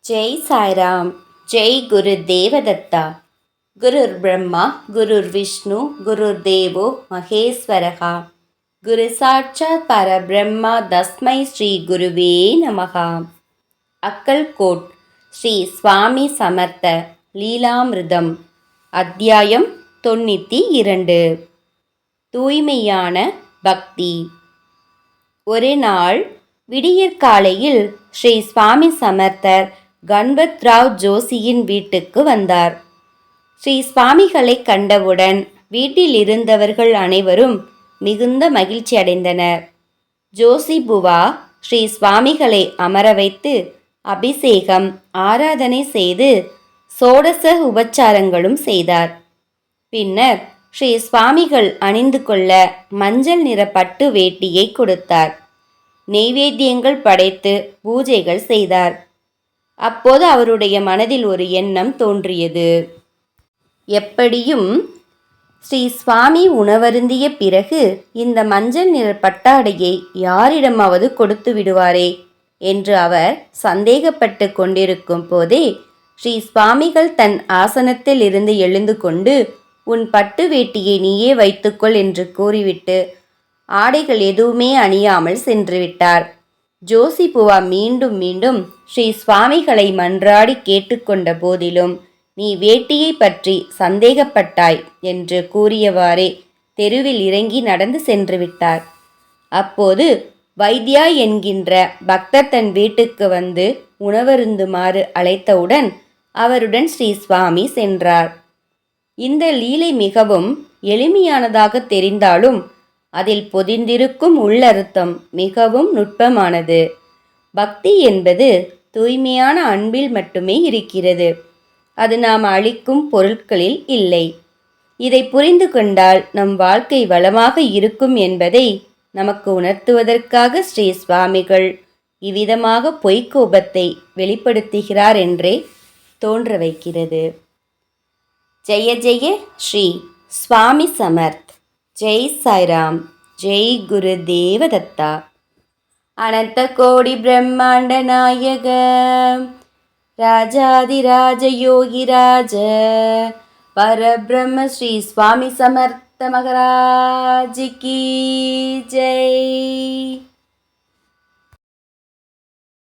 ஜெய் சாய்ராம். ஜெய் குரு தேவதத்தா. குருர் பிரம்மா குருர் விஷ்ணு குருர் தேவோ மகேஸ்வரகா. குரு சாட்சாத் பரபிரம்மா தஸ்மை ஸ்ரீ குருவே நமகா. அக்கல்கோட் ஸ்ரீ சுவாமி சமர்த்த லீலாமிருதம். அத்தியாயம் 92. தூய்மையான பக்தி. ஒரு நாள் விடியற்காலையில் ஸ்ரீ சுவாமி சமர்த்தர் கண்பத்ராவ் ஜோஷியின் வீட்டுக்கு வந்தார். ஸ்ரீ சுவாமிகளை கண்டவுடன் வீட்டில் இருந்தவர்கள் அனைவரும் மிகுந்த மகிழ்ச்சி அடைந்தனர். ஜோஷி புவா ஸ்ரீ சுவாமிகளை அமர வைத்து அபிஷேகம் ஆராதனை செய்து சோடச உபச்சாரங்களும் செய்தார். பின்னர் ஸ்ரீ சுவாமிகள் அணிந்து கொள்ள மஞ்சள் நிற பட்டு வேட்டியை கொடுத்தார். நெய்வேத்தியங்கள் படைத்து பூஜைகள் செய்தார். அப்போது அவருடைய மனதில் ஒரு எண்ணம் தோன்றியது. எப்படியும் ஸ்ரீ சுவாமி உணவருந்திய பிறகு இந்த மஞ்சள் நிற பட்டாடையை யாரிடமாவது கொடுத்து விடுவாரே என்று அவர் சந்தேகப்பட்டு கொண்டிருக்கும் போதே ஸ்ரீ சுவாமிகள் தன் ஆசனத்தில் இருந்து எழுந்து கொண்டு, உன் பட்டு வேட்டியை நீயே வைத்துக்கொள் என்று கூறிவிட்டு ஆடைகள் எதுவுமே அணியாமல் சென்று விட்டார். ஜோஷி புவா மீண்டும் மீண்டும் ஸ்ரீ சுவாமிகளை மன்றாடி கேட்டுக்கொண்ட போதிலும், நீ வேட்டியை பற்றி சந்தேகப்பட்டாய் என்று கூறியவாறே தெருவில் இறங்கி நடந்து சென்று விட்டார். அப்போது வைத்யா என்கின்ற பக்தர் தன் வீட்டுக்கு வந்து உணவருந்துமாறு அழைத்தவுடன் அவருடன் ஸ்ரீ சுவாமி சென்றார். இந்த லீலை மிகவும் எளிமையானதாக தெரிந்தாலும் அதில் பொதிந்திருக்கும் உள்ளர்த்தம் மிகவும் நுட்பமானது. பக்தி என்பது தூய்மையான அன்பில் மட்டுமே இருக்கிறது. அது நாம் அளிக்கும் பொருட்களில் இல்லை. இதை புரிந்து கொண்டால் நம் வாழ்க்கை வளமாக இருக்கும் என்பதை நமக்கு உணர்த்துவதற்காக ஸ்ரீ சுவாமிகள் இவ்விதமாக பொய்க்கோபத்தை வெளிப்படுத்துகிறார் என்றே தோன்ற வைக்கிறது. ஜெய ஜெய ஸ்ரீ சுவாமி சமர்த். ஜெய் சாய்ராம். ஜெய் குரு தேவதத்தா. அனந்த கோடி பிரம்மாண்ட நாயக ராஜாதிராஜ யோகிராஜ பரபிரம்ம ஸ்ரீ சுவாமி சமர்த்த மகராஜ் கி ஜெய்.